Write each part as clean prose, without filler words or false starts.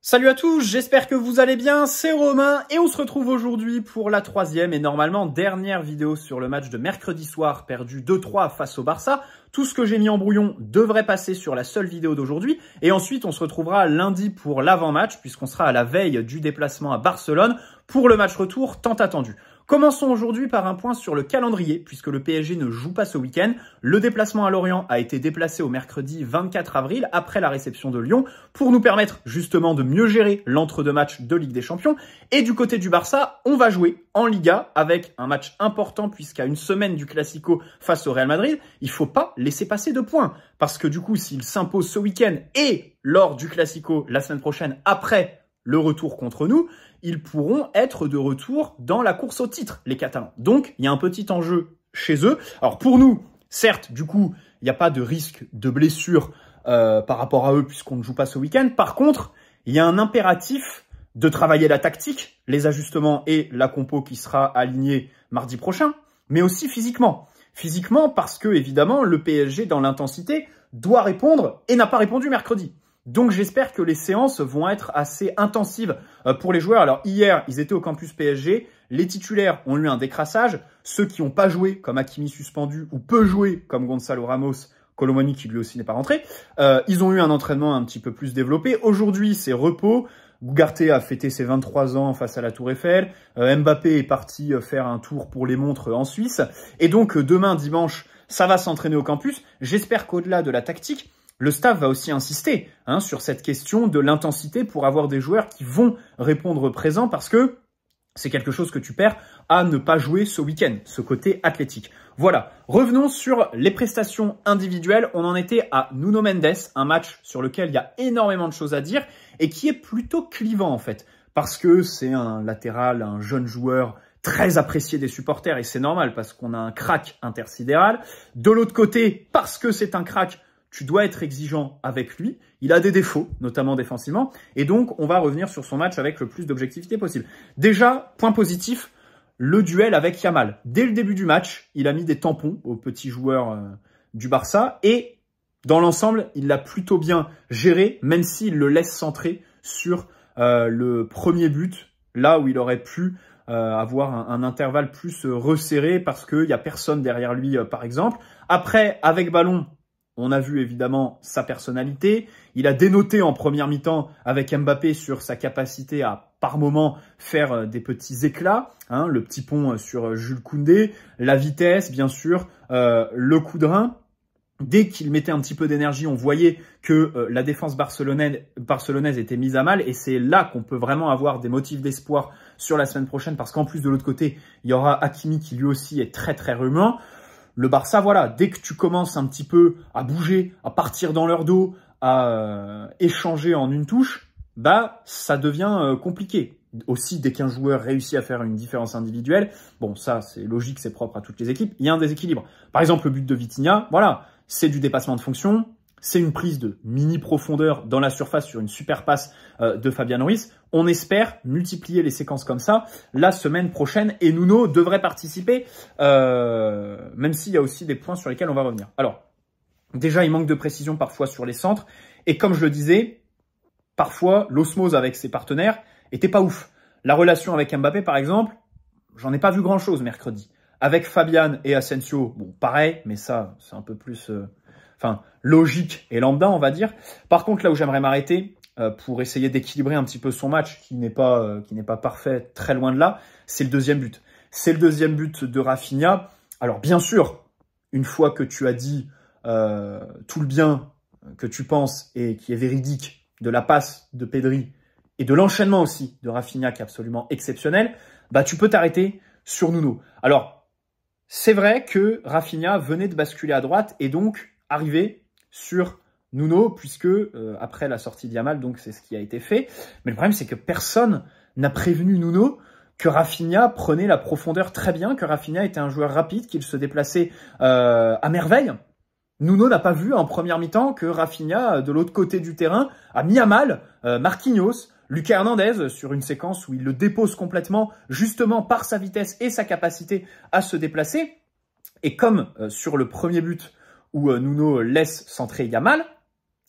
Salut à tous, j'espère que vous allez bien, c'est Romain et on se retrouve aujourd'hui pour la troisième et normalement dernière vidéo sur le match de mercredi soir perdu 2-3 face au Barça. Tout ce que j'ai mis en brouillon devrait passer sur la seule vidéo d'aujourd'hui et ensuite on se retrouvera lundi pour l'avant-match puisqu'on sera à la veille du déplacement à Barcelone pour le match retour tant attendu. Commençons aujourd'hui par un point sur le calendrier, puisque le PSG ne joue pas ce week-end. Le déplacement à Lorient a été déplacé au mercredi 24 avril, après la réception de Lyon, pour nous permettre justement de mieux gérer l'entre-deux-matchs de Ligue des Champions. Et du côté du Barça, on va jouer en Liga, avec un match important, puisqu'à une semaine du Classico face au Real Madrid, il ne faut pas laisser passer de points. Parce que du coup, s'il s'impose ce week-end et lors du Classico la semaine prochaine, après le retour contre nous, ils pourront être de retour dans la course au titre, les Catalans. Donc, il y a un petit enjeu chez eux. Alors, pour nous, certes, du coup, il n'y a pas de risque de blessure par rapport à eux puisqu'on ne joue pas ce week-end. Par contre, il y a un impératif de travailler la tactique, les ajustements et la compo qui sera alignée mardi prochain, mais aussi physiquement. Physiquement parce que, évidemment, le PSG, dans l'intensité, doit répondre et n'a pas répondu mercredi. Donc j'espère que les séances vont être assez intensives pour les joueurs. Alors hier, ils étaient au campus PSG, les titulaires ont eu un décrassage, ceux qui n'ont pas joué, comme Hakimi suspendu, ou peu joué, comme Gonzalo Ramos, Colomani qui lui aussi n'est pas rentré, ils ont eu un entraînement un petit peu plus développé. Aujourd'hui, c'est repos. Ugarte a fêté ses 23 ans face à la Tour Eiffel. Mbappé est parti faire un tour pour les montres en Suisse. Et donc demain, dimanche, ça va s'entraîner au campus. J'espère qu'au-delà de la tactique, le staff va aussi insister sur cette question de l'intensité pour avoir des joueurs qui vont répondre présent parce que c'est quelque chose que tu perds à ne pas jouer ce week-end, ce côté athlétique. Voilà, revenons sur les prestations individuelles. On en était à Nuno Mendes, un match sur lequel il y a énormément de choses à dire et qui est plutôt clivant en fait, parce que c'est un latéral, un jeune joueur très apprécié des supporters et c'est normal parce qu'on a un crack intersidéral. De l'autre côté, parce que c'est un crack, tu dois être exigeant avec lui. Il a des défauts, notamment défensivement. Et donc, on va revenir sur son match avec le plus d'objectivité possible. Déjà, point positif, le duel avec Yamal. Dès le début du match, il a mis des tampons aux petits joueurs du Barça. Et dans l'ensemble, il l'a plutôt bien géré, même s'il le laisse centrer sur le premier but, là où il aurait pu avoir un intervalle plus resserré parce qu'il n'y a personne derrière lui, par exemple. Après, avec ballon, on a vu évidemment sa personnalité. Il a dénoté en première mi-temps avec Mbappé sur sa capacité à, par moment, faire des petits éclats. Le petit pont sur Jules Koundé, la vitesse, bien sûr, le coup de rein. Dès qu'il mettait un petit peu d'énergie, on voyait que la défense barcelonaise était mise à mal. Et c'est là qu'on peut vraiment avoir des motifs d'espoir sur la semaine prochaine. Parce qu'en plus, de l'autre côté, il y aura Hakimi qui lui aussi est très très remuant. Le Barça, voilà, dès que tu commences un petit peu à bouger, à partir dans leur dos, à échanger en une touche, bah ça devient compliqué. Aussi, dès qu'un joueur réussit à faire une différence individuelle, bon, ça, c'est logique, c'est propre à toutes les équipes, il y a un déséquilibre. Par exemple, le but de Vitinha, voilà, c'est du dépassement de fonction, c'est une prise de mini profondeur dans la surface sur une super passe de Fabian Ruiz. On espère multiplier les séquences comme ça la semaine prochaine et Nuno devrait participer, même s'il y a aussi des points sur lesquels on va revenir. Alors, déjà, il manque de précision parfois sur les centres et comme je le disais, parfois, l'osmose avec ses partenaires était pas ouf. La relation avec Mbappé, par exemple, j'en ai pas vu grand-chose mercredi. Avec Fabian et Asensio, bon, pareil, mais ça, c'est un peu plus... logique et lambda, on va dire. Par contre, là où j'aimerais m'arrêter, pour essayer d'équilibrer un petit peu son match, qui n'est pas parfait, très loin de là, c'est le deuxième but. C'est le deuxième but de Rafinha. Alors, bien sûr, une fois que tu as dit tout le bien que tu penses et qui est véridique de la passe de Pedri et de l'enchaînement aussi de Rafinha, qui est absolument exceptionnel, bah tu peux t'arrêter sur Nuno. Alors, c'est vrai que Rafinha venait de basculer à droite et donc arrivé sur Nuno, puisque après la sortie de Yamal, donc c'est ce qui a été fait. Mais le problème, c'est que personne n'a prévenu Nuno que Rafinha prenait la profondeur très bien, que Rafinha était un joueur rapide, qu'il se déplaçait à merveille. Nuno n'a pas vu en première mi-temps que Rafinha, de l'autre côté du terrain, a mis à mal Marquinhos, Lucas Hernandez, sur une séquence où il le dépose complètement, justement par sa vitesse et sa capacité à se déplacer. Et comme sur le premier but, où Nuno laisse centrer Yamal,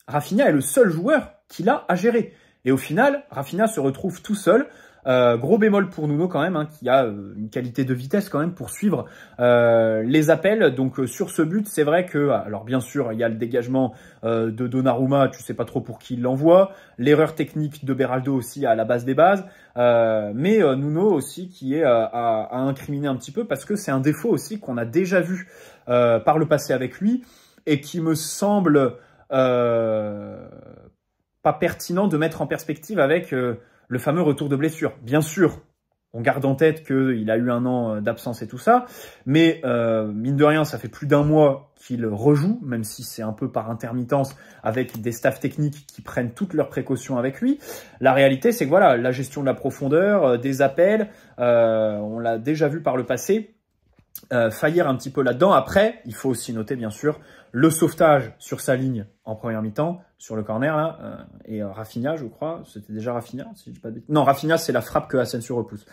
Rafinha est le seul joueur qu'il a à gérer. Et au final, Rafinha se retrouve tout seul. Gros bémol pour Nuno quand même, hein, qui a une qualité de vitesse quand même pour suivre les appels. Donc sur ce but, c'est vrai que, alors bien sûr, il y a le dégagement de Donnarumma, tu sais pas trop pour qui il l'envoie, l'erreur technique de Beraldo aussi à la base des bases, mais Nuno aussi qui est à incriminer un petit peu parce que c'est un défaut aussi qu'on a déjà vu par le passé avec lui et qui me semble pas pertinent de mettre en perspective avec le fameux retour de blessure. Bien sûr, on garde en tête qu'il a eu un an d'absence et tout ça, mais mine de rien, ça fait plus d'un mois qu'il rejoue, même si c'est un peu par intermittence avec des staffs techniques qui prennent toutes leurs précautions avec lui. La réalité, c'est que voilà, la gestion de la profondeur, des appels, on l'a déjà vu par le passé, faillir un petit peu là-dedans. Après, il faut aussi noter, bien sûr, le sauvetage sur sa ligne en première mi-temps, sur le corner, là, et Rafinha, je crois, c'était déjà Rafinha, si je dis pas de bêtises. Non, Rafinha, c'est la frappe que Asensio repousse.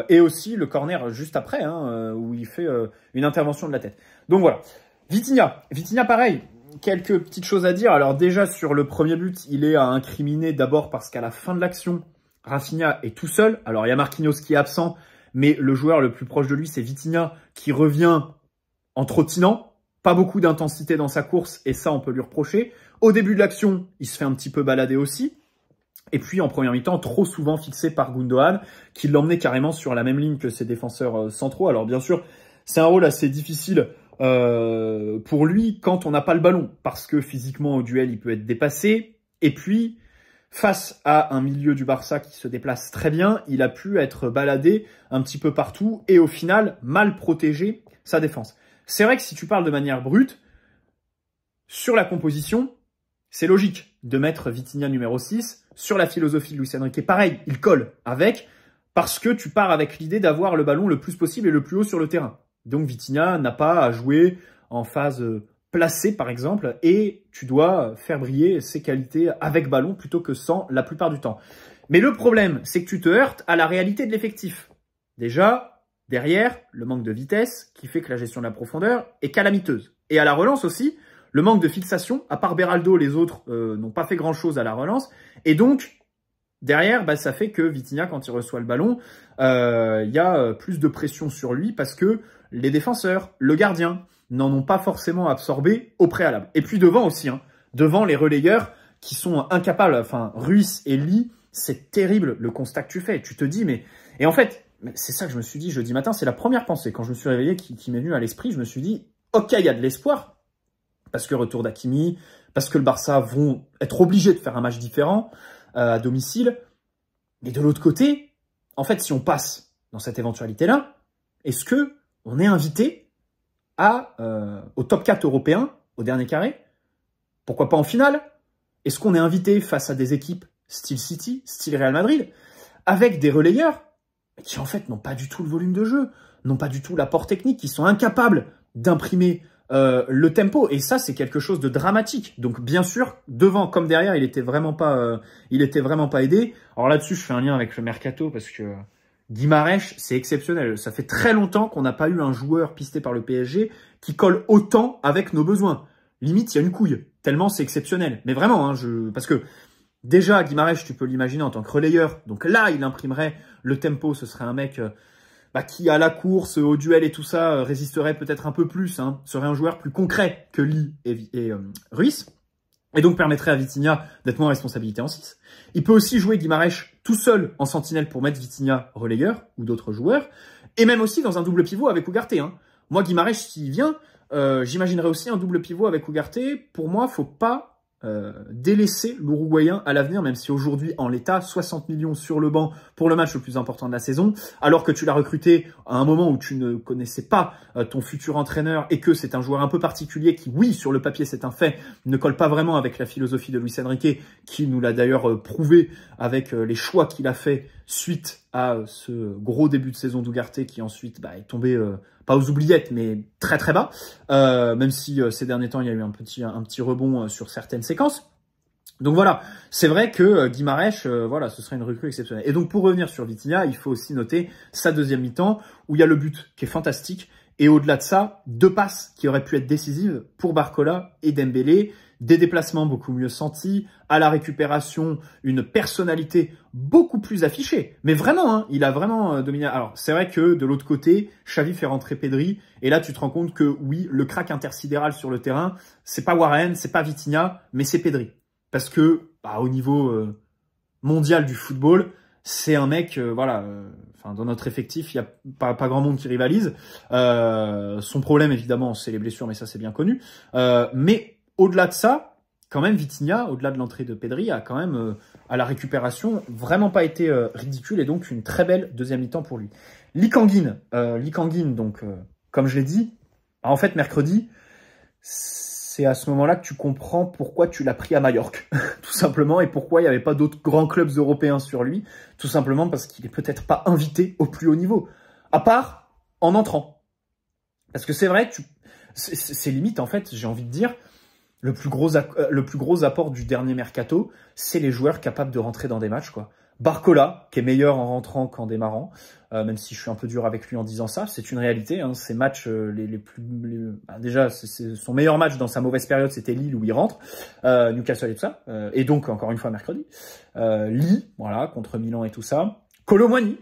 Et aussi le corner juste après, hein, où il fait une intervention de la tête. Donc voilà. Vitinha, pareil, quelques petites choses à dire. Alors déjà, sur le premier but, il est à incriminer d'abord parce qu'à la fin de l'action, Rafinha est tout seul. Alors, il y a Marquinhos qui est absent, mais le joueur le plus proche de lui, c'est Vitinha, qui revient en trottinant. Pas beaucoup d'intensité dans sa course, et ça, on peut lui reprocher. Au début de l'action, il se fait un petit peu balader aussi. Et puis, en première mi-temps, trop souvent fixé par Gundogan, qui l'emmenait carrément sur la même ligne que ses défenseurs centraux. Alors, bien sûr, c'est un rôle assez difficile pour lui quand on n'a pas le ballon, parce que physiquement, au duel, il peut être dépassé. Et puis, face à un milieu du Barça qui se déplace très bien, il a pu être baladé un petit peu partout et au final, mal protéger sa défense. C'est vrai que si tu parles de manière brute, sur la composition, c'est logique de mettre Vitinha numéro 6. Sur la philosophie de Luis Enrique, pareil, il colle avec, parce que tu pars avec l'idée d'avoir le ballon le plus possible et le plus haut sur le terrain. Donc Vitinha n'a pas à jouer en phase placée, par exemple, et tu dois faire briller ses qualités avec ballon plutôt que sans la plupart du temps. Mais le problème, c'est que tu te heurtes à la réalité de l'effectif. Déjà, derrière, le manque de vitesse qui fait que la gestion de la profondeur est calamiteuse. Et à la relance aussi, le manque de fixation, à part Beraldo, les autres n'ont pas fait grand-chose à la relance. Et donc, derrière, bah, ça fait que Vitinha, quand il reçoit le ballon, il y a plus de pression sur lui parce que les défenseurs, le gardien, n'en ont pas forcément absorbé au préalable. Et puis devant aussi, hein, devant les relayeurs qui sont incapables, enfin, Ruiz et Lee, c'est terrible le constat que tu fais. Tu te dis, mais... Et en fait, c'est ça que je me suis dit jeudi matin, c'est la première pensée, quand je me suis réveillé, qui m'est venue à l'esprit, je me suis dit, ok, il y a de l'espoir, parce que retour d'Hakimi, parce que le Barça vont être obligés de faire un match différent à domicile, mais de l'autre côté, en fait, si on passe dans cette éventualité-là, est-ce que on est invité au top 4 européen, au dernier carré? Pourquoi pas en finale? Est-ce qu'on est invité face à des équipes style City, style Real Madrid, avec des relayeurs qui en fait n'ont pas du tout le volume de jeu, n'ont pas du tout l'apport technique, qui sont incapables d'imprimer le tempo, et ça c'est quelque chose de dramatique. Donc bien sûr, devant comme derrière, il était vraiment pas aidé. Alors là-dessus, je fais un lien avec le mercato parce que Guimarães, c'est exceptionnel. Ça fait très longtemps qu'on n'a pas eu un joueur pisté par le PSG qui colle autant avec nos besoins. Limite, il y a une couille, tellement c'est exceptionnel. Mais vraiment, hein, parce que déjà, Guimarães, tu peux l'imaginer en tant que relayeur. Donc là, il imprimerait le tempo. Ce serait un mec qui, à la course, au duel et tout ça, résisterait peut-être un peu plus. Hein, serait un joueur plus concret que Lee et Ruiz. Et donc permettrait à Vitinha d'être moins en responsabilité en 6. Il peut aussi jouer Guimarães tout seul en sentinelle pour mettre Vitinha relayeur ou d'autres joueurs. Et même aussi dans un double pivot avec Ugarte. Hein. Moi, Guimarães, s'il vient, j'imaginerais aussi un double pivot avec Ugarte. Pour moi, faut pas délaisser l'Uruguayen à l'avenir, même si aujourd'hui, en l'état, 60 millions sur le banc pour le match le plus important de la saison, alors que tu l'as recruté à un moment où tu ne connaissais pas ton futur entraîneur et que c'est un joueur un peu particulier qui, oui, sur le papier, c'est un fait, ne colle pas vraiment avec la philosophie de Luis Enrique, qui nous l'a d'ailleurs prouvé avec les choix qu'il a fait suite à ce gros début de saison d'Ugarte qui ensuite est tombé pas aux oubliettes, mais très très bas, même si ces derniers temps, il y a eu un petit rebond sur certaines séquences. Donc voilà, c'est vrai que Guimarães, voilà, ce serait une recrue exceptionnelle. Et donc pour revenir sur Vitinha, il faut aussi noter sa deuxième mi-temps, où il y a le but qui est fantastique, et au-delà de ça, 2 passes qui auraient pu être décisives pour Barcola et Dembélé. des déplacements beaucoup mieux sentis, à la récupération, une personnalité beaucoup plus affichée. Mais vraiment, hein, il a vraiment dominé. Alors, c'est vrai que de l'autre côté, Xavi fait rentrer Pedri, et là, tu te rends compte que oui, le crack intersidéral sur le terrain, c'est pas Warren, c'est pas Vitinha, mais c'est Pedri. Parce que, bah, au niveau mondial du football, c'est un mec, voilà, enfin, dans notre effectif, il n'y a pas grand monde qui rivalise. Son problème, évidemment, c'est les blessures, mais ça, c'est bien connu. Mais au-delà de ça, quand même, Vitinha, au-delà de l'entrée de Pedri, a quand même, à la récupération, vraiment pas été ridicule, et donc une très belle deuxième mi-temps pour lui. Lee Kang-in, donc, comme je l'ai dit, en fait, mercredi, c'est à ce moment-là que tu comprends pourquoi tu l'as pris à Majorque, tout simplement, et pourquoi il n'y avait pas d'autres grands clubs européens sur lui, tout simplement parce qu'il est peut-être pas invité au plus haut niveau, à part en entrant. Parce que c'est vrai, c'est limite, en fait, j'ai envie de dire, le plus gros apport du dernier mercato, c'est les joueurs capables de rentrer dans des matchs, quoi. Barcola, qui est meilleur en rentrant qu'en démarrant, même si je suis un peu dur avec lui en disant ça, c'est une réalité. Hein, ces matchs, déjà, son meilleur match dans sa mauvaise période, c'était Lille où il rentre, Newcastle et tout ça, et donc encore une fois mercredi. Lee, voilà, contre Milan et tout ça. Colomani,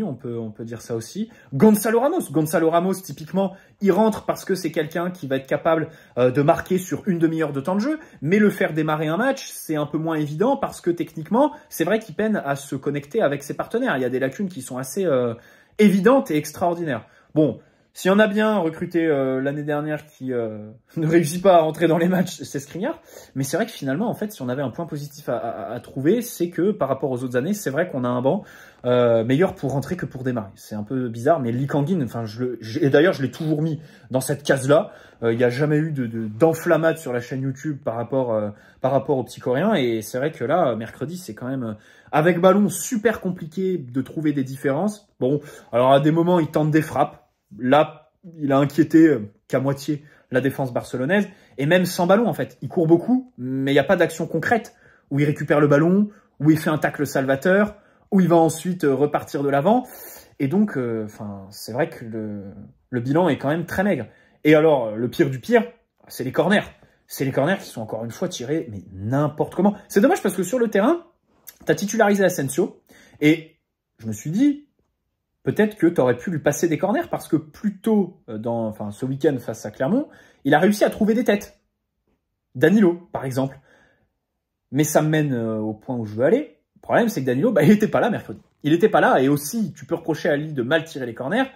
on peut dire ça aussi. Gonzalo Ramos, typiquement, il rentre parce que c'est quelqu'un qui va être capable de marquer sur une demi-heure de temps de jeu, mais le faire démarrer un match, c'est un peu moins évident parce que techniquement, c'est vrai qu'il peine à se connecter avec ses partenaires. Il y a des lacunes qui sont assez évidentes et extraordinaires. Bon, s'il y en a bien recruté l'année dernière qui ne réussit pas à rentrer dans les matchs, c'est Skriniar. Mais c'est vrai que finalement, en fait, si on avait un point positif à trouver, c'est que par rapport aux autres années, c'est vrai qu'on a un banc meilleur pour rentrer que pour démarrer. C'est un peu bizarre, mais Lee Kang-in, enfin, et d'ailleurs, je l'ai toujours mis dans cette case-là. Il n'y a jamais eu d'enflammade sur la chaîne YouTube par rapport au petit coréen. Et c'est vrai que là, mercredi, c'est quand même, avec ballon, super compliqué de trouver des différences. Bon, alors à des moments, il tente des frappes. Là, il a inquiété qu'à moitié la défense barcelonaise. Et même sans ballon, en fait. Il court beaucoup, mais il n'y a pas d'action concrète où il récupère le ballon, où il fait un tacle salvateur, où il va ensuite repartir de l'avant. Et donc, c'est vrai que le bilan est quand même très maigre. Et alors, le pire du pire, c'est les corners. C'est les corners qui sont encore une fois tirés, mais n'importe comment. C'est dommage parce que sur le terrain, tu as titularisé Asensio. Et je me suis dit, peut-être que tu aurais pu lui passer des corners parce que plus tôt, ce week-end face à Clermont, il a réussi à trouver des têtes. Danilo, par exemple. Mais ça me mène au point où je veux aller. Le problème, c'est que Danilo, il n'était pas là mercredi. Il n'était pas là et aussi, tu peux reprocher à Lille de mal tirer les corners.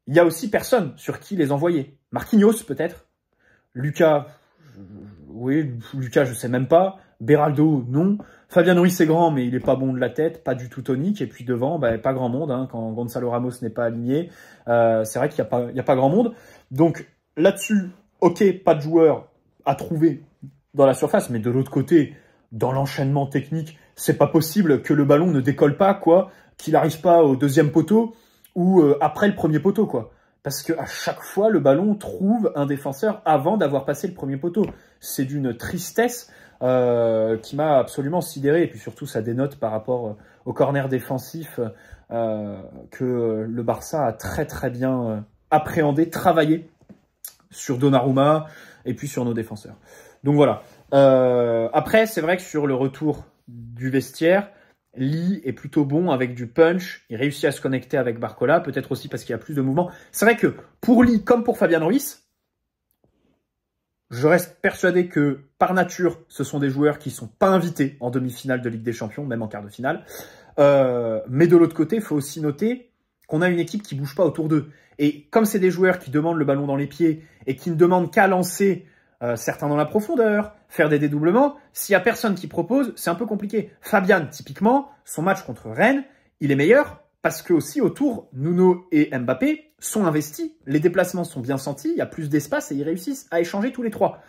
Il y a aussi personne sur qui les envoyer. Marquinhos, peut-être. Lucas, Lucas, je sais même pas. Beraldo, non. Fabien Ruiz, c'est grand, mais il est pas bon de la tête, pas du tout tonique. Et puis devant, pas grand monde, hein, quand Gonzalo Ramos n'est pas aligné. C'est vrai qu'il n'y a pas grand monde. Donc là-dessus, ok, pas de joueur à trouver dans la surface, mais de l'autre côté, dans l'enchaînement technique, c'est pas possible que le ballon ne décolle pas, quoi, qu'il n'arrive pas au deuxième poteau ou après le premier poteau, quoi. Parce que à chaque fois, le ballon trouve un défenseur avant d'avoir passé le premier poteau. C'est d'une tristesse qui m'a absolument sidéré. Et puis surtout, ça dénote par rapport au corner défensif que le Barça a très très bien appréhendé, travaillé sur Donnarumma et puis sur nos défenseurs. Donc voilà. Après, c'est vrai que sur le retour du vestiaire, Lee est plutôt bon avec du punch. Il réussit à se connecter avec Barcola, peut-être aussi parce qu'il y a plus de mouvement. C'est vrai que pour Lee, comme pour Fabien Ruiz, je reste persuadé que par nature, ce sont des joueurs qui sont pas invités en demi-finale de Ligue des Champions, même en quart de finale. Mais de l'autre côté, il faut aussi noter qu'on a une équipe qui bouge pas autour d'eux. Et comme c'est des joueurs qui demandent le ballon dans les pieds et qui ne demandent qu'à lancer certains dans la profondeur, faire des dédoublements, s'il y a personne qui propose, c'est un peu compliqué. Fabian, typiquement, son match contre Rennes, il est meilleur parce que aussi autour, Nuno et Mbappé sont investis, les déplacements sont bien sentis, il y a plus d'espace et ils réussissent à échanger tous les trois.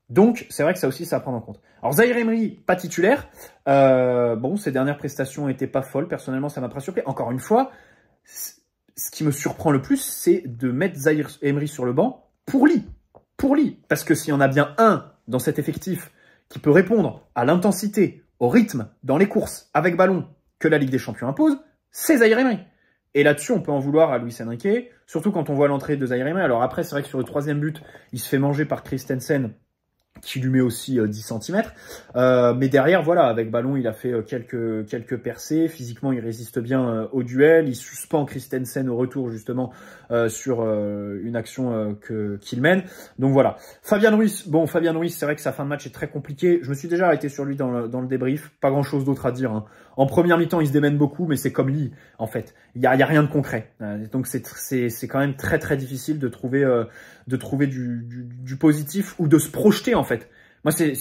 Donc, c'est vrai que ça aussi, c'est à prendre en compte. Alors, Zaïre Emery, pas titulaire. Bon, ses dernières prestations n'étaient pas folles. Personnellement, ça m'a pas surpris. Encore une fois, ce qui me surprend le plus, c'est de mettre Zaïre Emery sur le banc pour Lee. Pour Lee. Parce que s'il y en a bien un dans cet effectif qui peut répondre à l'intensité, au rythme, dans les courses, avec ballon, que la Ligue des Champions impose, c'est Zaïre Emery. Et là-dessus, on peut en vouloir à Luis Enrique, surtout quand on voit l'entrée de Zaïre Emery. Alors après, c'est vrai que sur le troisième but, il se fait manger par Christensen. qui lui met aussi 10 cm. Mais derrière, voilà, avec ballon, il a fait quelques percées. Physiquement, il résiste bien au duel. Il suspend Christensen au retour, justement, sur une action qu'il mène. Donc voilà. Fabien Ruiz, c'est vrai que sa fin de match est très compliquée. Je me suis déjà arrêté sur lui dans le débrief. Pas grand-chose d'autre à dire, hein. En première mi-temps, il se démène beaucoup, mais c'est comme Lee, en fait. Il y a rien de concret. Donc c'est quand même très très difficile de trouver du positif ou de se projeter, en fait. Moi, c'est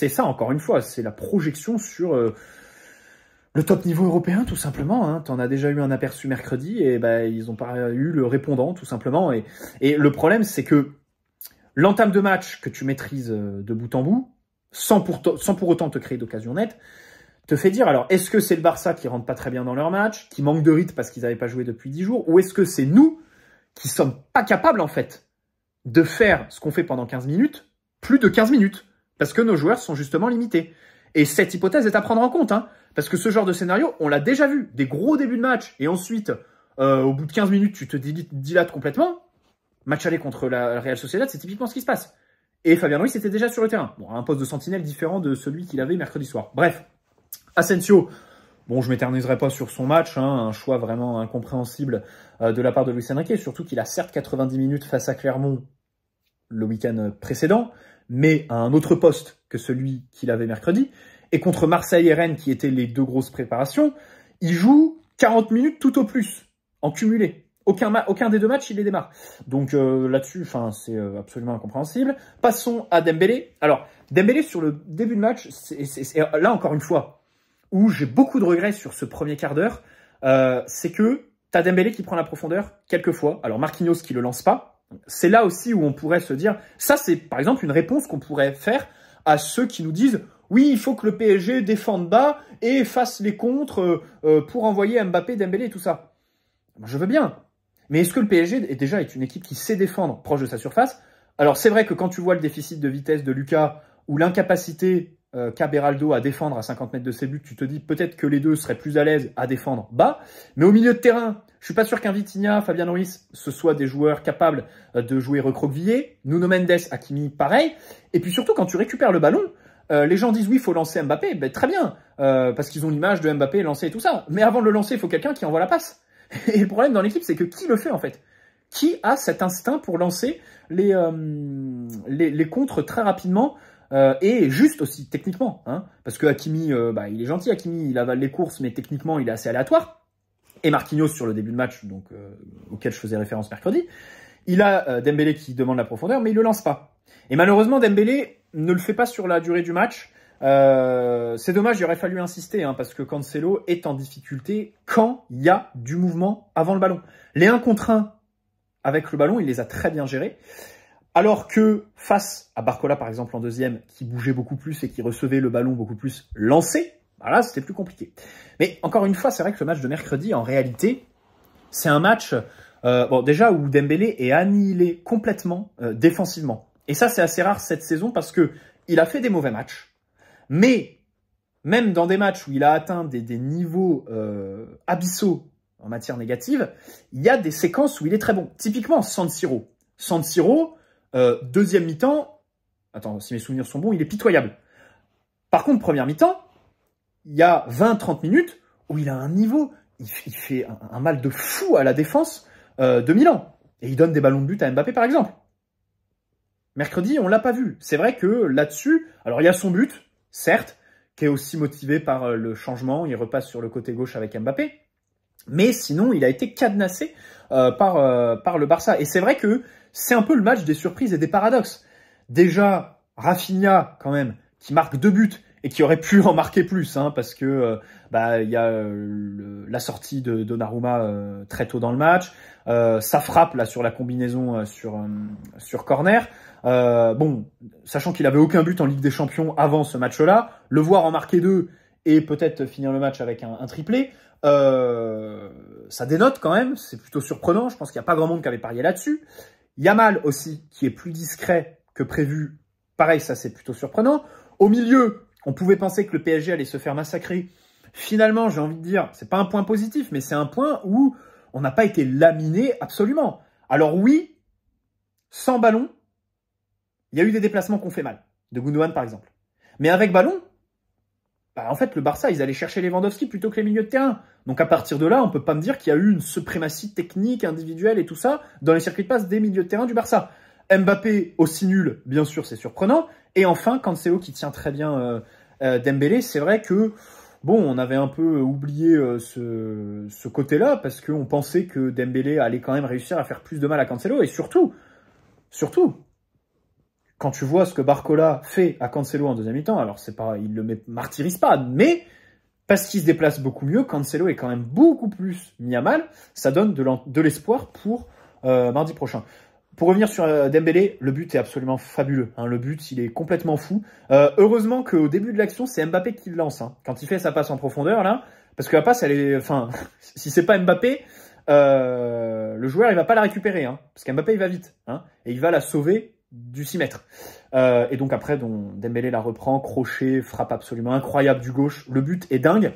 ça, encore une fois, c'est la projection sur le top niveau européen, tout simplement. Hein. Tu en as déjà eu un aperçu mercredi, et ben ils n'ont pas eu le répondant, tout simplement. Et le problème, c'est que l'entame de match que tu maîtrises de bout en bout, sans pour autant te créer d'occasion nette, te fait dire, alors, est-ce que c'est le Barça qui rentre pas très bien dans leur match, qui manque de rythme parce qu'ils n'avaient pas joué depuis 10 jours, ou est-ce que c'est nous qui sommes pas capables, en fait, de faire ce qu'on fait pendant 15 minutes, plus de 15 minutes, parce que nos joueurs sont justement limités. Et cette hypothèse est à prendre en compte, hein, parce que ce genre de scénario, on l'a déjà vu, des gros débuts de match, et ensuite, au bout de 15 minutes, tu te dilates complètement. Match aller contre la Real Sociedad, c'est typiquement ce qui se passe. Et Fabien Ruiz était déjà sur le terrain. Bon, un poste de sentinelle différent de celui qu'il avait mercredi soir. Bref, Asensio, bon, je m'éterniserai pas sur son match, hein, un choix vraiment incompréhensible de la part de Luis Enrique, surtout qu'il a certes 90 minutes face à Clermont le week-end précédent, mais à un autre poste que celui qu'il avait mercredi. Et contre Marseille et Rennes, qui étaient les deux grosses préparations, il joue 40 minutes tout au plus, en cumulé. Aucun des deux matchs, il les démarre. Donc là-dessus, c'est absolument incompréhensible. Passons à Dembélé. Alors, Dembélé, sur le début de match, c'est là, encore une fois, où j'ai beaucoup de regrets sur ce premier quart d'heure, c'est que tu as Dembélé qui prend la profondeur quelquefois. Alors, Marquinhos qui le lance pas. C'est là aussi où on pourrait se dire, ça c'est par exemple une réponse qu'on pourrait faire à ceux qui nous disent oui, il faut que le PSG défende bas et fasse les contres pour envoyer Mbappé, Dembélé et tout ça. Moi, je veux bien. Mais est-ce que le PSG est une équipe qui sait défendre proche de sa surface? Alors c'est vrai que quand tu vois le déficit de vitesse de Lucas ou l'incapacité qu'a Beraldo à défendre à 50 mètres de ses buts, tu te dis peut-être que les deux seraient plus à l'aise à défendre bas. Mais au milieu de terrain, je suis pas sûr qu'un Vitinha, Fabien Ruiz, ce soit des joueurs capables de jouer recroquevillé. Nuno Mendes, Hakimi, pareil. Et puis surtout, quand tu récupères le ballon, les gens disent oui, il faut lancer Mbappé. Ben, très bien, parce qu'ils ont l'image de Mbappé lancer et tout ça. Mais avant de le lancer, il faut quelqu'un qui envoie la passe. Et le problème dans l'équipe, c'est que qui le fait en fait? Qui a cet instinct pour lancer les contres très rapidement et juste aussi techniquement, hein, parce que Hakimi, il est gentil, Hakimi, il avale les courses, mais techniquement, il est assez aléatoire. Et Marquinhos sur le début de match, donc auquel je faisais référence mercredi, il a Dembélé qui demande la profondeur, mais il le lance pas. Et malheureusement, Dembélé ne le fait pas sur la durée du match. C'est dommage, il aurait fallu insister, hein, parce que Cancelo est en difficulté quand il y a du mouvement avant le ballon. Les 1 contre 1 avec le ballon, il les a très bien gérés. Alors que face à Barcola, par exemple, en deuxième, qui bougeait beaucoup plus et qui recevait le ballon beaucoup plus lancé, voilà, c'était plus compliqué. Mais encore une fois, c'est vrai que le match de mercredi, en réalité, c'est un match déjà où Dembélé est annihilé complètement défensivement. Et ça, c'est assez rare cette saison parce que il a fait des mauvais matchs. Mais même dans des matchs où il a atteint des niveaux abyssaux en matière négative, il y a des séquences où il est très bon. Typiquement, San Siro. San Siro, deuxième mi-temps, attends, si mes souvenirs sont bons, il est pitoyable. Par contre, première mi-temps, il y a 20-30 minutes où il a un niveau, il fait un mal de fou à la défense de Milan. Et il donne des ballons de but à Mbappé, par exemple. Mercredi, on l'a pas vu. C'est vrai que là-dessus, alors il y a son but, certes, qui est aussi motivé par le changement. Il repasse sur le côté gauche avec Mbappé. Mais sinon, il a été cadenassé par le Barça. Et c'est vrai que c'est un peu le match des surprises et des paradoxes. Déjà, Rafinha, quand même, qui marque 2 buts et qui aurait pu en marquer plus, hein, parce que il y a la sortie de Donnarumma très tôt dans le match, sa frappe là sur la combinaison sur corner. Bon, sachant qu'il avait aucun but en Ligue des Champions avant ce match-là, le voir en marquer 2 et peut-être finir le match avec un triplé, ça dénote quand même, c'est plutôt surprenant. Je pense qu'il n'y a pas grand monde qui avait parié là-dessus. Yamal aussi, qui est plus discret que prévu. Pareil, ça c'est plutôt surprenant. Au milieu, on pouvait penser que le PSG allait se faire massacrer. Finalement, j'ai envie de dire, c'est pas un point positif, mais c'est un point où on n'a pas été laminé absolument. Alors oui, sans ballon, il y a eu des déplacements qui ont fait mal. de Gundogan par exemple. Mais avec ballon, bah, en fait, le Barça, ils allaient chercher Lewandowski plutôt que les milieux de terrain. Donc à partir de là, on peut pas me dire qu'il y a eu une suprématie technique, individuelle et tout ça dans les circuits de passe des milieux de terrain du Barça. Mbappé aussi nul, bien sûr, c'est surprenant. Et enfin, Cancelo qui tient très bien Dembélé, c'est vrai que bon, on avait un peu oublié ce côté-là parce qu'on pensait que Dembélé allait quand même réussir à faire plus de mal à Cancelo. Et surtout, quand tu vois ce que Barcola fait à Cancelo en deuxième mi-temps, alors c'est pas, il le martyrise pas, mais parce qu'il se déplace beaucoup mieux, Cancelo est quand même beaucoup plus mis à mal. Ça donne de l'espoir pour mardi prochain. Pour revenir sur Dembélé, le but est absolument fabuleux. Hein. Le but, il est complètement fou. Heureusement qu'au début de l'action, c'est Mbappé qui le lance. Hein. Quand il fait sa passe en profondeur, là, parce que la passe, elle est, enfin, si c'est pas Mbappé, le joueur, il va pas la récupérer, hein, parce qu'Mbappé, il va vite, hein, et il va la sauver du 6 mètres. Et donc après, Dembélé la reprend, crochet, frappe absolument incroyable du gauche. Le but est dingue.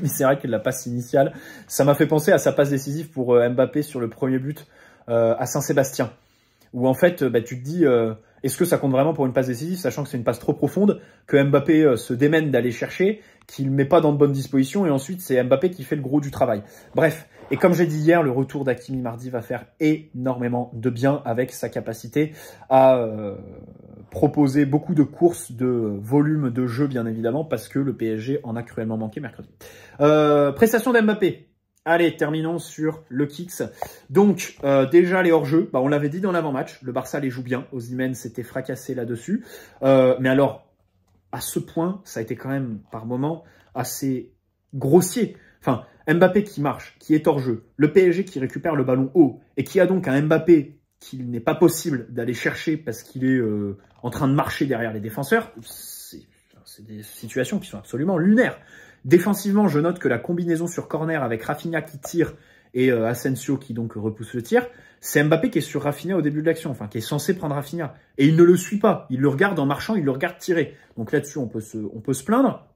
Mais c'est vrai que la passe initiale, ça m'a fait penser à sa passe décisive pour Mbappé sur le premier but à Saint-Sébastien, où en fait, tu te dis, est-ce que ça compte vraiment pour une passe décisive, sachant que c'est une passe trop profonde, que Mbappé se démène d'aller chercher, qu'il ne met pas dans de bonnes dispositions, et ensuite c'est Mbappé qui fait le gros du travail. Bref, et comme j'ai dit hier, le retour d'Hakimi mardi va faire énormément de bien avec sa capacité à proposer beaucoup de courses, de volume de jeu, bien évidemment, parce que le PSG en a cruellement manqué mercredi. Prestation d'Mbappé. Allez, terminons sur le Kicks. Donc, déjà les hors-jeux, on l'avait dit dans l'avant-match, le Barça les joue bien. Osimhen s'était fracassé là-dessus. Mais alors, à ce point, ça a été quand même, par moments, assez grossier. Enfin, Mbappé qui marche, qui est hors-jeu, le PSG qui récupère le ballon haut, et qui a donc un Mbappé qu'il n'est pas possible d'aller chercher parce qu'il est en train de marcher derrière les défenseurs, c'est des situations qui sont absolument lunaires. Défensivement, je note que la combinaison sur corner avec Rafinha qui tire et Asensio qui donc repousse le tir, c'est Mbappé qui est sur Rafinha au début de l'action, enfin qui est censé prendre Rafinha. Et il ne le suit pas, il le regarde en marchant, il le regarde tirer. Donc là-dessus, on peut se plaindre.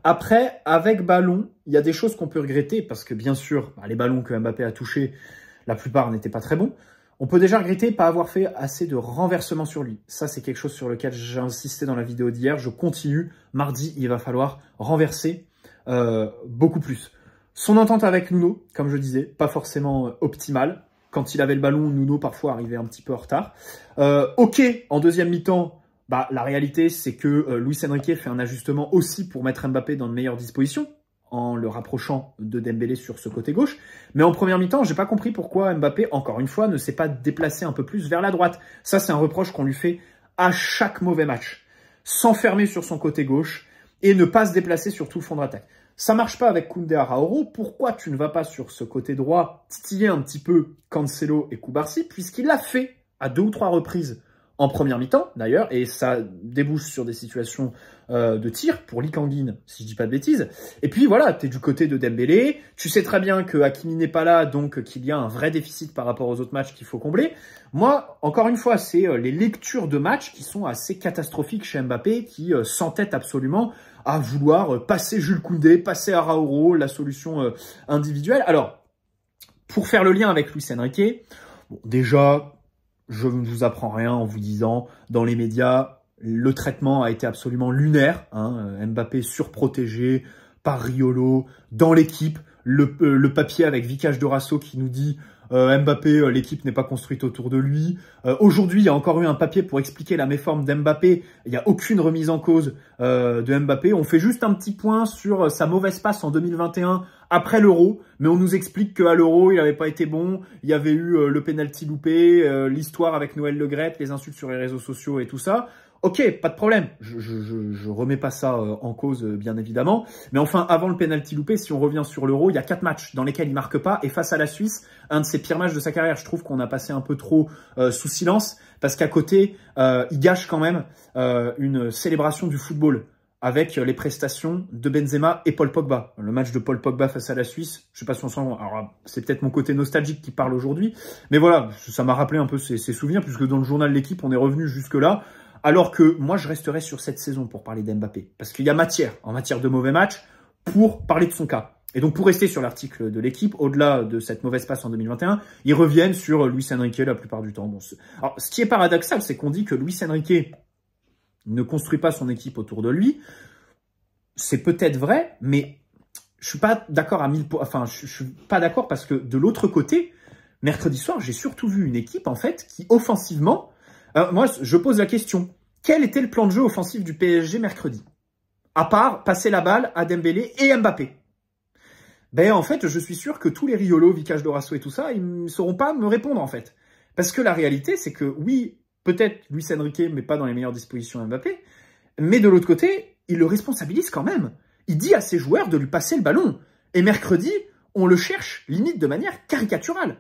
Après, avec ballon, il y a des choses qu'on peut regretter parce que bien sûr, les ballons que Mbappé a touchés, la plupart n'étaient pas très bons. On peut déjà regretter pas avoir fait assez de renversement sur lui. Ça, c'est quelque chose sur lequel j'ai insisté dans la vidéo d'hier. Je continue. Mardi, il va falloir renverser beaucoup plus. Son entente avec Nuno, comme je disais, pas forcément optimale. Quand il avait le ballon, Nuno parfois arrivait un petit peu en retard. Ok, en deuxième mi-temps, la réalité, c'est que Luis Enrique fait un ajustement aussi pour mettre Mbappé dans de meilleures dispositions, en le rapprochant de Dembélé sur ce côté gauche. Mais en première mi-temps, j'ai pas compris pourquoi Mbappé, encore une fois, ne s'est pas déplacé un peu plus vers la droite. Ça, c'est un reproche qu'on lui fait à chaque mauvais match. S'enfermer sur son côté gauche et ne pas se déplacer sur tout le fond de l'attaque. Ça marche pas avec Koundé Araújo. Pourquoi tu ne vas pas sur ce côté droit titiller un petit peu Cancelo et Cubarsí, puisqu'il l'a fait à 2 ou 3 reprises en première mi-temps, d'ailleurs, et ça débouche sur des situations de tir pour Lee Kang-in, si je dis pas de bêtises. Et puis voilà, tu es du côté de Dembélé, tu sais très bien que Hakimi n'est pas là, donc qu'il y a un vrai déficit par rapport aux autres matchs qu'il faut combler. Moi, encore une fois, c'est les lectures de matchs qui sont assez catastrophiques chez Mbappé, qui s'entête absolument à vouloir passer Jules Koundé, passer Araújo, la solution individuelle. Alors, pour faire le lien avec Luis Enrique, bon, déjà, je ne vous apprends rien en vous disant, dans les médias, le traitement a été absolument lunaire. Hein, Mbappé surprotégé par Riolo, dans l'équipe, le papier avec Vicage Dorasso qui nous dit Mbappé, l'équipe n'est pas construite autour de lui. Aujourd'hui, il y a encore eu un papier pour expliquer la méforme d'Mbappé. Il n'y a aucune remise en cause de Mbappé. On fait juste un petit point sur sa mauvaise passe en 2021 après l'Euro, mais on nous explique qu'à l'Euro, il n'avait pas été bon. Il y avait eu le penalty loupé, l'histoire avec Noël Le Graët, les insultes sur les réseaux sociaux et tout ça. Ok, pas de problème, je remets pas ça en cause, bien évidemment. Mais enfin, avant le penalty loupé, si on revient sur l'Euro, il y a 4 matchs dans lesquels il marque pas. Et face à la Suisse, un de ses pires matchs de sa carrière. Je trouve qu'on a passé un peu trop sous silence. Parce qu'à côté, il gâche quand même une célébration du football avec les prestations de Benzema et Paul Pogba. Le match de Paul Pogba face à la Suisse, je sais pas si on s'en rend. Alors, c'est peut-être mon côté nostalgique qui parle aujourd'hui. Mais voilà, ça m'a rappelé un peu ses souvenirs, puisque dans le journal de l'équipe, on est revenu jusque-là. Alors que moi, je resterai sur cette saison pour parler d'Mbappé. Parce qu'il y a matière, en matière de mauvais matchs, pour parler de son cas. Et donc, pour rester sur l'article de l'équipe, au-delà de cette mauvaise passe en 2021, ils reviennent sur Luis Enrique la plupart du temps. Bon, alors, ce qui est paradoxal, c'est qu'on dit que Luis Enrique ne construit pas son équipe autour de lui. C'est peut-être vrai, mais je suis pas d'accord à 1000%. Enfin, je suis pas d'accord parce que de l'autre côté, mercredi soir, j'ai surtout vu une équipe, en fait, qui offensivement... moi, je pose la question. Quel était le plan de jeu offensif du PSG mercredi? À part passer la balle à Dembélé et Mbappé. Ben, en fait, je suis sûr que tous les Riolo, Vicage Dorasso et tout ça, ils ne sauront pas me répondre, en fait. Parce que la réalité, c'est que oui, peut-être Luis Enrique, mais pas dans les meilleures dispositions Mbappé, mais de l'autre côté, il le responsabilise quand même. Il dit à ses joueurs de lui passer le ballon. Et mercredi, on le cherche, limite de manière caricaturale.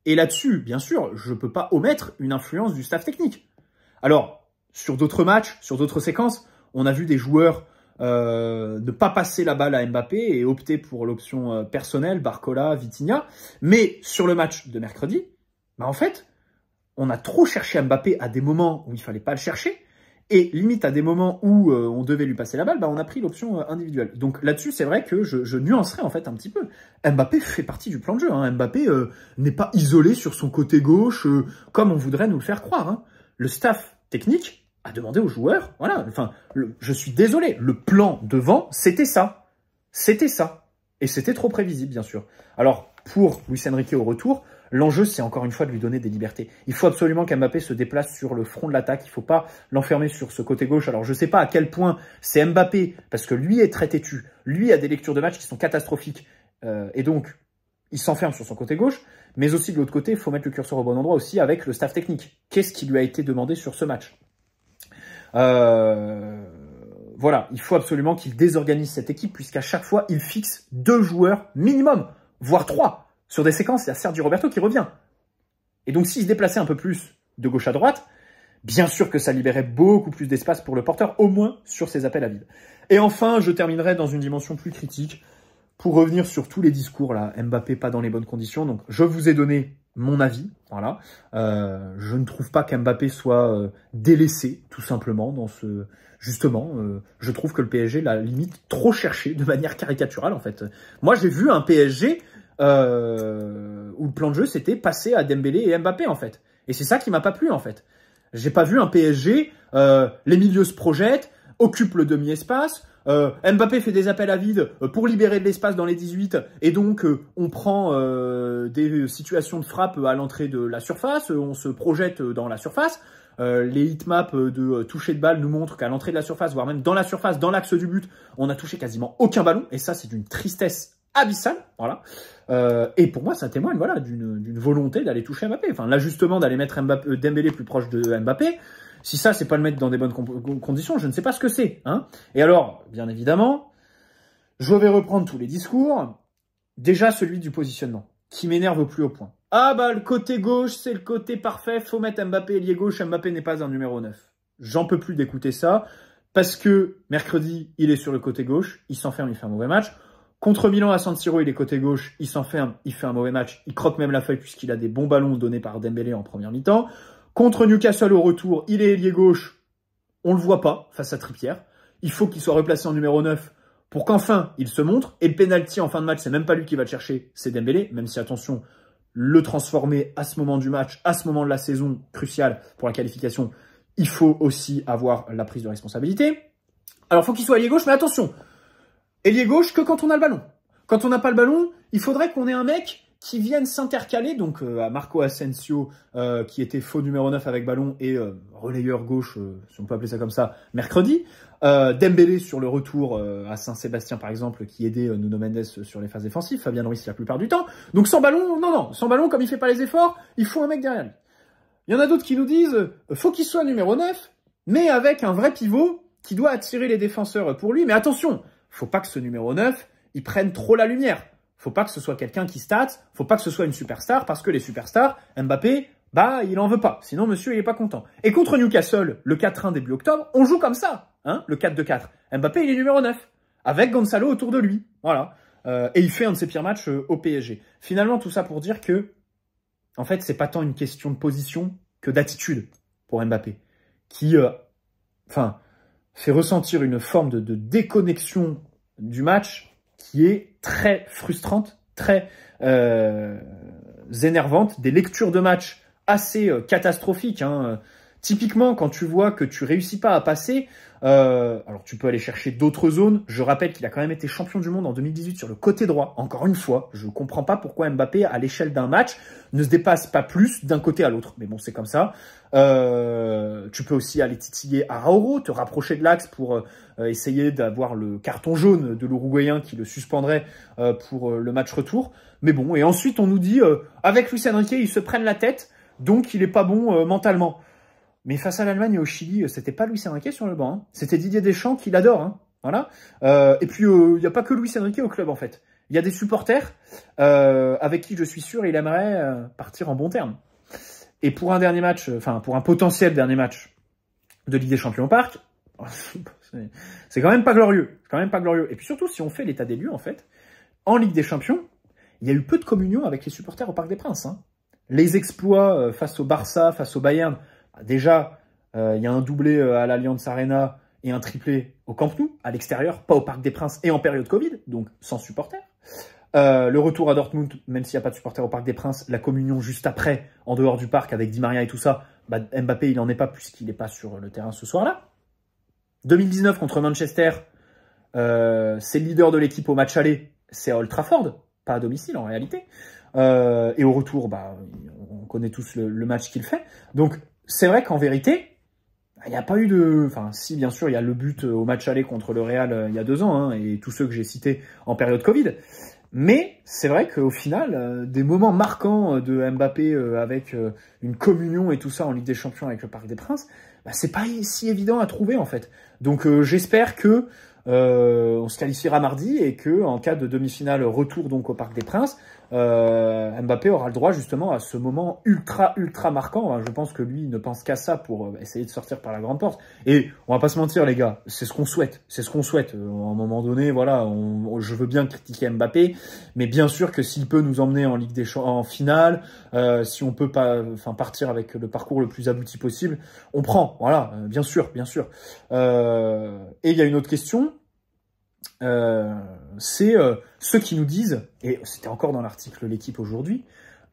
Et là-dessus, bien sûr, je ne peux pas omettre une influence du staff technique. Alors, sur d'autres matchs, sur d'autres séquences, on a vu des joueurs ne pas passer la balle à Mbappé et opter pour l'option personnelle, Barcola, Vitinha. Mais sur le match de mercredi, bah en fait, on a trop cherché Mbappé à des moments où il fallait pas le chercher. Et limite à des moments où on devait lui passer la balle, bah on a pris l'option individuelle. Donc là-dessus, c'est vrai que je nuancerais en fait un petit peu. Mbappé fait partie du plan de jeu. Hein. Mbappé n'est pas isolé sur son côté gauche comme on voudrait nous le faire croire. Hein. Le staff technique a demandé aux joueurs, voilà, enfin, je suis désolé, le plan devant, c'était ça. C'était ça. Et c'était trop prévisible, bien sûr. Alors, pour Luis Enrique au retour, l'enjeu, c'est encore une fois de lui donner des libertés. Il faut absolument qu'Mbappé se déplace sur le front de l'attaque. Il ne faut pas l'enfermer sur ce côté gauche. Alors, je ne sais pas à quel point c'est Mbappé, parce que lui est très têtu. Lui a des lectures de match qui sont catastrophiques. Et donc, il s'enferme sur son côté gauche. Mais aussi, de l'autre côté, il faut mettre le curseur au bon endroit aussi avec le staff technique. Qu'est-ce qui lui a été demandé sur ce match ? Voilà, il faut absolument qu'il désorganise cette équipe puisqu'à chaque fois, il fixe 2 joueurs minimum, voire 3. Sur des séquences, il y a Sergio Roberto qui revient. Et donc, s'il se déplaçait un peu plus de gauche à droite, bien sûr que ça libérait beaucoup plus d'espace pour le porteur, au moins sur ses appels à vide. Et enfin, je terminerai dans une dimension plus critique pour revenir sur tous les discours, là, Mbappé pas dans les bonnes conditions. Donc, je vous ai donné mon avis, voilà. Je ne trouve pas qu'Mbappé soit délaissé, tout simplement, dans ce... Justement, je trouve que le PSG l'a limite trop cherché de manière caricaturale, en fait. Moi, j'ai vu un PSG où le plan de jeu, c'était passer à Dembélé et Mbappé, en fait. Et c'est ça qui m'a pas plu, en fait. J'ai pas vu un PSG, les milieux se projettent, occupent le demi-espace, Mbappé fait des appels à vide pour libérer de l'espace dans les 18 et donc on prend des situations de frappe à l'entrée de la surface, on se projette dans la surface. Les heatmaps de toucher de balle nous montrent qu'à l'entrée de la surface, voire même dans la surface, dans l'axe du but, on a touché quasiment aucun ballon et ça c'est d'une tristesse abyssale, voilà. Et pour moi ça témoigne voilà d'une volonté d'aller toucher Mbappé, enfin l'ajustement d'aller mettre Dembélé plus proche de Mbappé. Si ça, c'est pas le mettre dans des bonnes conditions, je ne sais pas ce que c'est. Hein. Et alors, bien évidemment, je vais reprendre tous les discours. Déjà, celui du positionnement, qui m'énerve au plus haut point. Ah bah, le côté gauche, c'est le côté parfait. Faut mettre Mbappé ailier gauche. Mbappé n'est pas un numéro 9. J'en peux plus d'écouter ça. Parce que mercredi, il est sur le côté gauche. Il s'enferme, il fait un mauvais match. Contre Milan à San Siro, il est côté gauche. Il s'enferme, il fait un mauvais match. Il croque même la feuille puisqu'il a des bons ballons donnés par Dembélé en première mi-temps. Contre Newcastle au retour, il est ailier gauche, on le voit pas face à Trippier. Il faut qu'il soit replacé en numéro 9 pour qu'enfin il se montre. Et le penalty en fin de match, c'est même pas lui qui va le chercher, c'est Dembélé. Même si, attention, le transformer à ce moment du match, à ce moment de la saison cruciale pour la qualification, il faut aussi avoir la prise de responsabilité. Alors, faut qu'il soit ailier gauche, mais attention, ailier gauche que quand on a le ballon. Quand on n'a pas le ballon, il faudrait qu'on ait un mec qui viennent s'intercaler, donc à Marco Asensio, qui était faux numéro 9 avec ballon, et relayeur gauche, si on peut appeler ça comme ça, mercredi. Dembélé sur le retour à Saint-Sébastien, par exemple, qui aidait Nuno Mendes sur les phases défensives, Fabien Ruiz la plupart du temps. Donc sans ballon, non, sans ballon, comme il fait pas les efforts, il faut un mec derrière lui. Il y en a d'autres qui nous disent, faut qu'il soit numéro 9, mais avec un vrai pivot qui doit attirer les défenseurs pour lui. Mais attention, faut pas que ce numéro 9, il prenne trop la lumière. Faut pas que ce soit quelqu'un qui stats, faut pas que ce soit une superstar, parce que les superstars, Mbappé, bah, il en veut pas. Sinon, monsieur, il est pas content. Et contre Newcastle, le 4-1 début octobre, on joue comme ça, hein, le 4-2-4. Mbappé, il est numéro 9, avec Gonzalo autour de lui. Voilà. Et il fait un de ses pires matchs au PSG. Finalement, tout ça pour dire que, en fait, c'est pas tant une question de position que d'attitude pour Mbappé, qui, fait ressentir une forme de déconnexion du match qui est très frustrante, très énervante, des lectures de match assez catastrophiques. Hein. Typiquement, quand tu vois que tu réussis pas à passer, alors tu peux aller chercher d'autres zones. Je rappelle qu'il a quand même été champion du monde en 2018 sur le côté droit. Encore une fois, je comprends pas pourquoi Mbappé, à l'échelle d'un match, ne se dépasse pas plus d'un côté à l'autre. Mais bon, c'est comme ça. Tu peux aussi aller titiller Araújo, te rapprocher de l'axe pour essayer d'avoir le carton jaune de l'Uruguayen qui le suspendrait pour le match retour. Mais bon, et ensuite on nous dit, avec Luis Enrique, ils se prennent la tête, donc il est pas bon mentalement. Mais face à l'Allemagne et au Chili, c'était pas Luis Enrique sur le banc. Hein. C'était Didier Deschamps qui l'adore. Hein. Voilà. Et puis, il n'y a pas que Luis Enrique au club, en fait. Il y a des supporters avec qui je suis sûr il aimerait partir en bons termes. Et pour un dernier match, enfin, pour un potentiel dernier match de Ligue des Champions au Parc, c'est quand même pas glorieux. C'est quand même pas glorieux. Et puis surtout, si on fait l'état des lieux, en fait, en Ligue des Champions, il y a eu peu de communion avec les supporters au Parc des Princes. Hein. Les exploits face au Barça, face au Bayern, déjà, il y a un doublé à l'Allianz Arena et un triplé au Camp Nou, à l'extérieur, pas au Parc des Princes et en période Covid, donc sans supporters. Le retour à Dortmund, même s'il n'y a pas de supporters au Parc des Princes, la communion juste après, en dehors du parc avec Di Maria et tout ça, bah, Mbappé, il n'en est pas puisqu'il n'est pas sur le terrain ce soir-là. 2019 contre Manchester, c'est le leader de l'équipe au match aller, c'est à Old Trafford, pas à domicile en réalité. Et au retour, bah, on connaît tous le match qu'il fait. Donc, c'est vrai qu'en vérité, il n'y a pas eu de... Enfin, si, bien sûr, il y a le but au match aller contre le Real il y a 2 ans, hein, et tous ceux que j'ai cités en période Covid. Mais c'est vrai qu'au final, des moments marquants de Mbappé avec une communion et tout ça en Ligue des Champions avec le Parc des Princes, bah, c'est pas si évident à trouver, en fait. Donc, j'espère que on se qualifiera mardi et que en cas de demi-finale retour donc au Parc des Princes, Mbappé aura le droit justement à ce moment ultra marquant. Je pense que lui ne pense qu'à ça pour essayer de sortir par la grande porte. Et on va pas se mentir les gars, c'est ce qu'on souhaite. C'est ce qu'on souhaite. À un moment donné, voilà, je veux bien critiquer Mbappé, mais bien sûr que s'il peut nous emmener en Ligue des Champions en finale, si on peut pas, enfin partir avec le parcours le plus abouti possible, on prend. Voilà, bien sûr. Et il y a une autre question. C'est ceux qui nous disent, et c'était encore dans l'article L'Équipe aujourd'hui,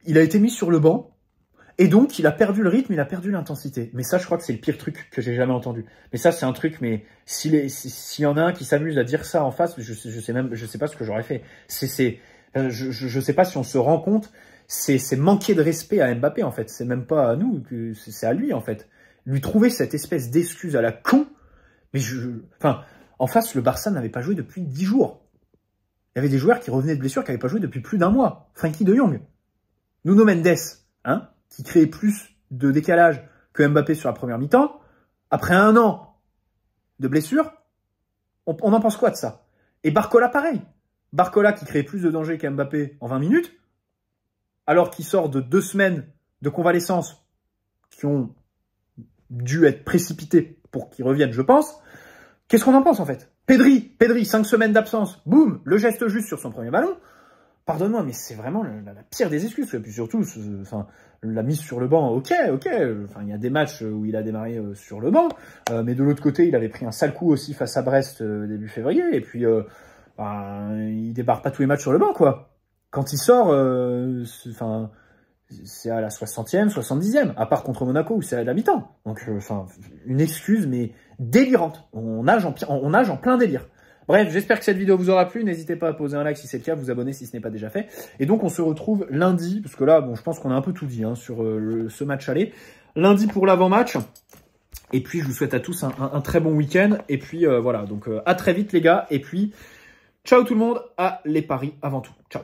il a été mis sur le banc, et donc il a perdu le rythme, il a perdu l'intensité. Mais ça, je crois que c'est le pire truc que j'ai jamais entendu. Mais ça, c'est un truc, mais s'il y en a un qui s'amuse à dire ça en face, je sais pas ce que j'aurais fait. Je sais pas si on se rend compte, c'est manquer de respect à Mbappé, en fait. C'est même pas à nous, c'est à lui, en fait. Lui trouver cette espèce d'excuse à la con, mais enfin, en face, le Barça n'avait pas joué depuis 10 jours. Il y avait des joueurs qui revenaient de blessure qui n'avaient pas joué depuis plus d'1 mois. Frankie de Jong. Nuno Mendes, hein, qui créait plus de décalage que Mbappé sur la première mi-temps. Après 1 an de blessure, on en pense quoi de ça? Et Barcola, pareil. Barcola qui créait plus de danger qu'Mbappé en 20 minutes, alors qu'il sort de 2 semaines de convalescence qui ont dû être précipitées pour qu'il revienne, je pense. Qu'est-ce qu'on en pense, en fait? Pedri, 5 semaines d'absence, boum, le geste juste sur son premier ballon. Pardonne-moi, mais c'est vraiment la pire des excuses. Et puis surtout, enfin, la mise sur le banc, ok. Enfin, il y a des matchs où il a démarré sur le banc, mais de l'autre côté, il avait pris un sale coup aussi face à Brest début février. Et puis, il débarque pas tous les matchs sur le banc, quoi. Quand il sort, enfin... c'est à la 60e, 70e, à part contre Monaco où c'est à la mi-temps. Donc, enfin, une excuse, mais délirante. On nage en plein délire. Bref, j'espère que cette vidéo vous aura plu. N'hésitez pas à poser un like si c'est le cas, vous abonner si ce n'est pas déjà fait. Et donc, on se retrouve lundi, parce que là, bon, je pense qu'on a un peu tout dit hein, sur ce match aller. Lundi pour l'avant-match. Et puis, je vous souhaite à tous un très bon week-end. Et puis, voilà, donc à très vite les gars. Et puis, ciao tout le monde. À les paris avant tout. Ciao.